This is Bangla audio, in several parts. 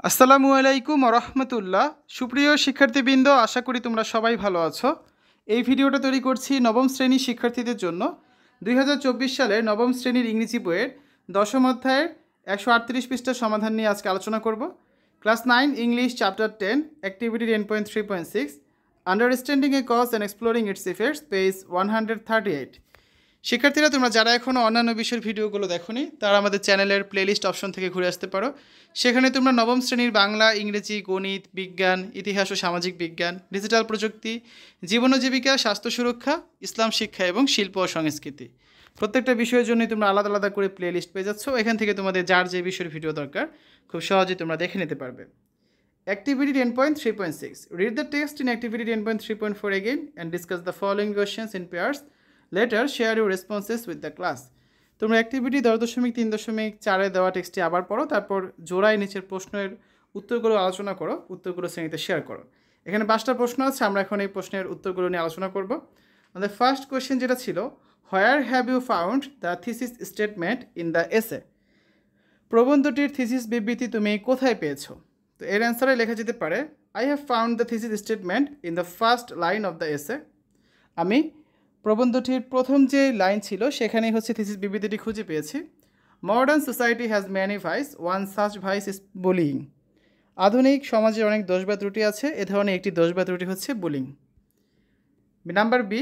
আসসালামু আলাইকুম রহমতুল্লাহ। সুপ্রিয় শিক্ষার্থীবৃন্দ, আশা করি তোমরা সবাই ভালো আছো। এই ভিডিওটা তৈরি করছি নবম শ্রেণীর শিক্ষার্থীদের জন্য। 2024 সালের নবম শ্রেণীর ইংরেজি বইয়ের দশম অধ্যায়ের 138 পৃষ্ঠার সমাধান নিয়ে আজকে আলোচনা করব। Class 9 English chapter 10 activity 10.3.6 understanding a cause and exploring its effects, page 138। শিক্ষার্থীরা, তোমরা যারা এখনও অন্যান্য বিষয়ের ভিডিওগুলো দেখোনি তারা আমাদের চ্যানেলের প্লেলিস্ট অপশন থেকে ঘুরে আসতে পারো। সেখানে তোমরা নবম শ্রেণীর বাংলা, ইংরেজি, গণিত, বিজ্ঞান, ইতিহাস ও সামাজিক বিজ্ঞান, ডিজিটাল প্রযুক্তি, জীবন ও জীবিকা, স্বাস্থ্য সুরক্ষা, ইসলাম শিক্ষা এবং শিল্প ও সংস্কৃতি, প্রত্যেকটা বিষয়ের জন্যই তোমরা আলাদা আলাদা করে প্লেলিস্ট পেয়ে যাচ্ছ। এখান থেকে তোমাদের যার যে বিষয়ের ভিডিও দরকার খুব সহজেই তোমরা দেখে নিতে পারবে। Activity 10.3.6. Read the text in Activity 10.3.4 again and discuss the following questions in pairs. Later, share your responses with the class. তোমরা অ্যাক্টিভিটি 10.3.4 দেওয়া টেক্সটটি আবার পড়ো, তারপর জোড়ায় নিচের প্রশ্নের উত্তরগুলো আলোচনা করো, উত্তরগুলো শ্রেণীতে শেয়ার করো। এখানে 5টা প্রশ্ন আছে, আমরা এখন এই প্রশ্নের উত্তরগুলো নিয়ে আলোচনা করব। আমাদের ফার্স্ট কোয়েশ্চেন যেটা ছিল, where have you found the thesis statement in the essay? প্রবন্ধটির থিসিস বিবৃতি তুমি কোথায় পেয়েছো? তো এর অ্যান্সারে লেখা যেতে পারে, I have found the thesis statement in the first line of the essay. আমি প্রবন্ধটির প্রথম যে লাইন ছিল সেখানেই থিসিস বিবৃতিটি খুঁজে পেয়েছি। Modern society has many vices, one such vice is bullying. আধুনিক সমাজে অনেক দোষ বা ত্রুটি আছে, এ ধরনের একটি দোষ বা ত্রুটি হচ্ছে বুলিং। নাম্বার বি,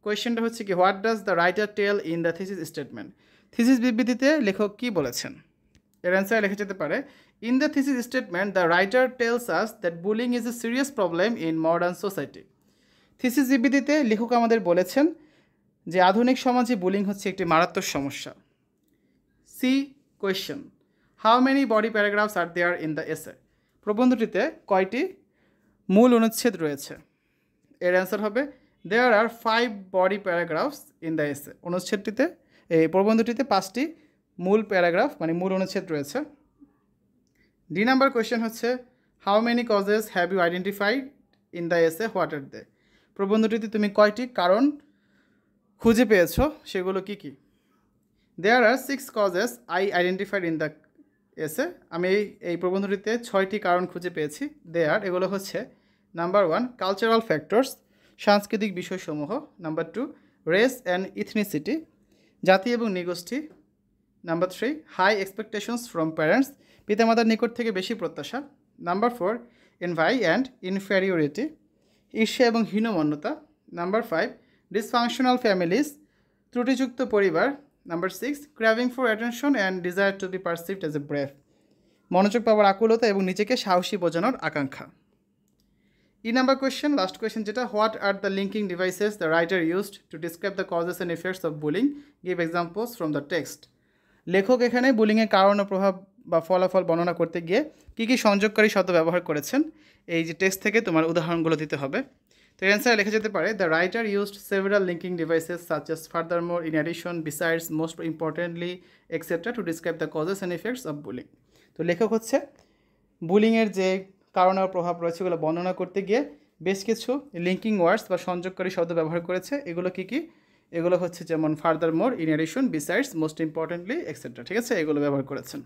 কোয়েশ্চেনটা হচ্ছে কি, what does the writer tell in the thesis statement? Thesis বিবৃতিতে লেখক কী বলেছেন? এর অ্যান্সারে লেখা যেতে পারে, in the thesis statement the writer tells us that bullying is a serious problem in modern society. Thesis বিবৃতিতে লেখক আমাদের বলেছেন যে আধুনিক সমাজে বুলিং হচ্ছে একটি মারাত্মক সমস্যা। C question, how many body paragraphs are there in the essay? প্রবন্ধটিতে কয়টি মূল অনুচ্ছেদ রয়েছে? এর অ্যান্সার হবে, there are 5 body paragraphs in the essay. অনুচ্ছেদটিতে, এই প্রবন্ধটিতে 5টি মূল প্যারাগ্রাফ মানে মূল অনুচ্ছেদ রয়েছে। ডি নাম্বার কোয়েশ্চেন হচ্ছে, how many causes have you identified in the essay, what are they? প্রবন্ধটিতে তুমি কয়টি কারণ খুঁজে পেয়েছো, সেগুলো কি কি? There are 6 causes I identified in the essay. আমি এই প্রবন্ধটিতে 6টি কারণ খুঁজে পেয়েছি। দেয়ার, এগুলো হচ্ছে, নাম্বার 1 কালচারাল ফ্যাক্টরস, সাংস্কৃতিক বিষয়সমূহ। নাম্বার 2 রেস অ্যান্ড ইথনিসিটি, জাতি এবং নৃগোষ্ঠী। Number 3 high expectations from parents, পিতামাতার নিকট থেকে বেশি প্রত্যাশা। নাম্বার 4 এনভাই অ্যান্ড ইনফেরিয়রিটি, ঈর্ষা এবং হীনমন্যতা। নাম্বার 5 ডিসফাংশনাল ফ্যামিলিজ, ত্রুটিযুক্ত পরিবার। Number 6 craving for attention and desire to be perceived as a brave, মনোযোগ পাওয়ার আকুলতা এবং নিজেকে সাহসী বোঝানোর আকাঙ্ক্ষা। E number question, last question যেটা, what are the linking devices the writer used to describe the causes and effects of bullying, give examples from the text. লেখক এখানে বুলিংয়ের কারণ ও প্রভাব বা ফলাফল বর্ণনা করতে গিয়ে কী কী সংযোগকারী শব্দ ব্যবহার করেছেন, এই যে টেক্সট থেকে তোমার উদাহরণগুলো দিতে হবে। তো এর অ্যান্সারে লেখা যেতে পারে, the writer used several linking devices such as ফার্দারমোর, in addition, besides, most importantly, etcetera two describe the causes and effects of bullying. তো লেখক বুলিংয়ের যে কারণ ও প্রভাব রয়েছে এগুলো বর্ণনা করতে গিয়ে বেশ কিছু লিঙ্কিং ওয়ার্ডস বা সংযোগকারী শব্দ ব্যবহার করেছে। এগুলো কী কী? এগুলো হচ্ছে যেমন ফার্দারমোর, in addition, besides, most importantly, etcetera. ঠিক আছে, এগুলো ব্যবহার করেছেন।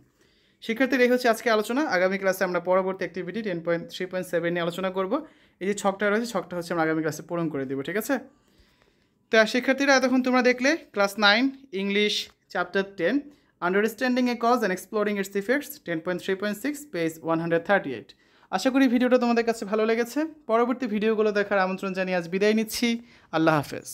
শিক্ষার্থীর এই হচ্ছে আজকে আলোচনা। আগামী ক্লাসে আমরা পরবর্তী অ্যাক্টিভিটি 10.3.7 নিয়ে আলোচনা করব। এই যে ছকটা রয়েছে, ছকটা হচ্ছে আমরা আগামী ক্লাসে পূরণ করে দেবো। ঠিক আছে, তো শিক্ষার্থীরা, এতক্ষণ তোমরা দেখলে class 9 English chapter 10 understanding a cause and exploring its effects, 10.3.6, page 138। আশা করি ভিডিওটা তোমাদের কাছে ভালো লেগেছে। পরবর্তী ভিডিওগুলো দেখার আমন্ত্রণ জানিয়ে আজ বিদায় নিচ্ছি। আল্লাহ হাফেজ।